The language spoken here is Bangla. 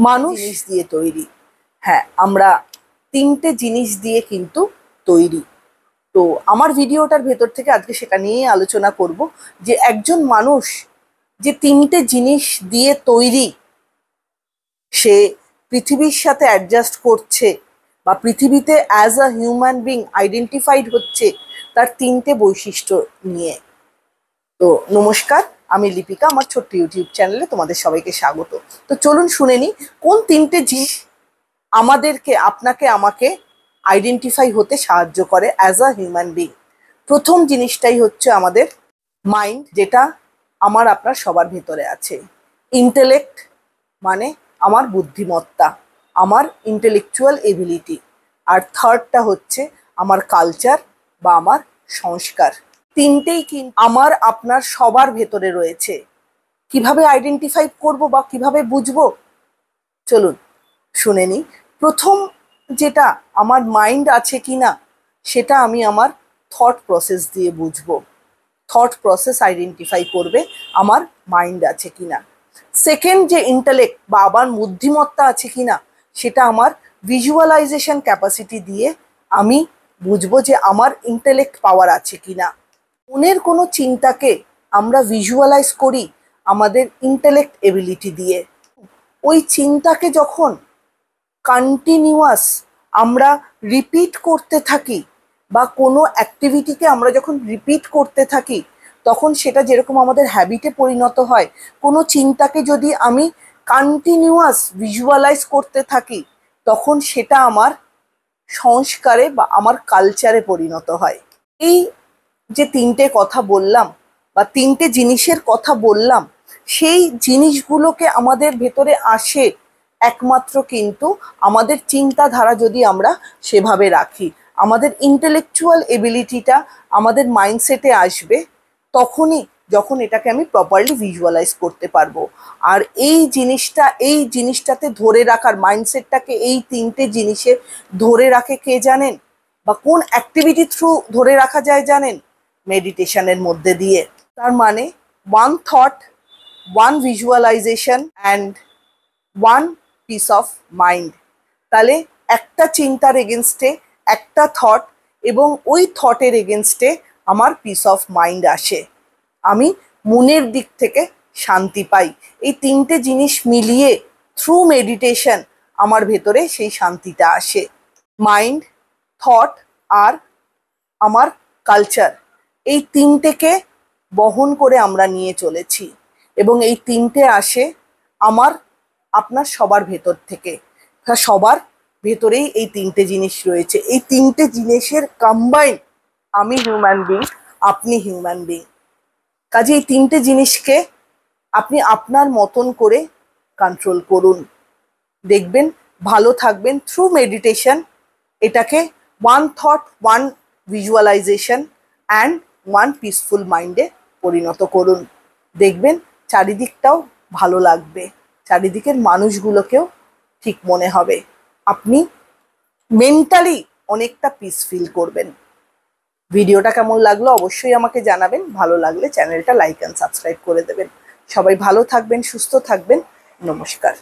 মানুষ জিনিস দিয়ে তৈরি। হ্যাঁ, আমরা তিনটে জিনিস দিয়ে কিন্তু তৈরি। তো আমার ভিডিওটার ভেতর থেকে আজকে সেটা নিয়েই আলোচনা করব যে একজন মানুষ যে তিনটে জিনিস দিয়ে তৈরি, সে পৃথিবীর সাথে অ্যাডজাস্ট করছে বা পৃথিবীতে as a human being identified হচ্ছে তার তিনটে বৈশিষ্ট্য নিয়ে। তো নমস্কার, আমি লিপিকা, আমার ছোট্ট ইউটিউব চ্যানেলে তোমাদের সবাইকে স্বাগত। তো চলুন শুনে নিই কোন তিনটে জিনিস আমাদেরকে, আপনাকে, আমাকে আইডেন্টিফাই হতে সাহায্য করে অ্যাজ আ হিউম্যান বিং। প্রথম জিনিসটাই হচ্ছে আমাদের মাইন্ড, যেটা আমার আপনার সবার ভেতরে আছে। ইন্টেলেক্ট মানে আমার বুদ্ধিমত্তা, আমার ইন্টেলেকচুয়াল এবিলিটি। আর থার্ডটা হচ্ছে আমার কালচার বা আমার সংস্কার। তিনটেই কিন্তু আমার আপনার সবার ভেতরে রয়েছে। কিভাবে আইডেন্টিফাই করব বা কিভাবে বুঝবো, চলুন শুনে নিই। প্রথম যেটা আমার মাইন্ড আছে কিনা সেটা আমি আমার থট প্রসেস দিয়ে বুঝবো। থট প্রসেস আইডেন্টিফাই করবে আমার মাইন্ড আছে কিনা। সেকেন্ড যে ইন্টেলেক্ট বা আমার বুদ্ধিমত্তা আছে কিনা সেটা আমার ভিজুয়ালাইজেশন ক্যাপাসিটি দিয়ে আমি বুঝবো যে আমার ইন্টেলেক্ট পাওয়ার আছে কিনা। মনের কোনো চিন্তাকে আমরা ভিজুয়ালাইজ করি আমাদের ইন্টেলেক্ট এবিলিটি দিয়ে। ওই চিন্তাকে যখন কন্টিনিউয়াস আমরা রিপিট করতে থাকি বা কোনো অ্যাক্টিভিটিকে আমরা যখন রিপিট করতে থাকি তখন সেটা যেরকম আমাদের হ্যাবিটে পরিণত হয়, কোনো চিন্তাকে যদি আমি কন্টিনিউয়াস ভিজুয়ালাইজ করতে থাকি তখন সেটা আমার সংস্কারে বা আমার কালচারে পরিণত হয়। এই যে তিনটে কথা বললাম বা তিনটে জিনিসের কথা বললাম, সেই জিনিসগুলোকে আমাদের ভেতরে আসে একমাত্র কিন্তু আমাদের চিন্তাধারা যদি আমরা সেভাবে রাখি। আমাদের ইন্টেলেকচুয়াল এবিলিটিটা আমাদের মাইন্ডসেটে আসবে তখনই যখন এটাকে আমি প্রপারলি ভিজুয়ালাইজ করতে পারবো। আর এই জিনিসটাতে ধরে রাখার, মাইন্ডসেটটাকে এই তিনটে জিনিসে ধরে রাখে কে জানেন, বা কোন অ্যাক্টিভিটি থ্রু ধরে রাখা যায় জানেন? মেডিটেশনের মধ্যে দিয়ে। তার মানে one thought, one visualisation and one piece of mind. তাহলে একটা চিন্তার এগেনস্টে একটা থট এবং ওই থটের এগেনস্টে আমার পিস অফ মাইন্ড আসে, আমি মনের দিক থেকে শান্তি পাই। এই তিনটে জিনিস মিলিয়ে থ্রু মেডিটেশন আমার ভেতরে সেই শান্তিটা আসে। মাইন্ড, থট আর আমার কালচার, এই তিনটেকে বহন করে আমরা নিয়ে চলেছি এবং এই তিনটে আসে আমার আপনার সবার ভেতর থেকে। সবার ভেতরেই এই তিনটে জিনিস রয়েছে। এই তিনটে জিনিসের কম্বাইন আমি হিউম্যান বিং, আপনি হিউম্যান বিং। কাজে এই তিনটে জিনিসকে আপনি আপনার মতন করে কন্ট্রোল করুন, দেখবেন ভালো থাকবেন থ্রু মেডিটেশন। এটাকে one thought, one visualisation and one peaceful মাইন্ডে পরিণত করুন, দেখবেন চারিদিকটাও ভালো লাগবে, চারিদিকের মানুষগুলোকেও ঠিক মনে হবে, আপনি মেন্টালি অনেকটা পিস ফিল করবেন। ভিডিওটা কেমন লাগলো অবশ্যই আমাকে জানাবেন। ভালো লাগলে চ্যানেলটা লাইক অ্যান্ড সাবস্ক্রাইব করে দেবেন। সবাই ভালো থাকবেন, সুস্থ থাকবেন। নমস্কার।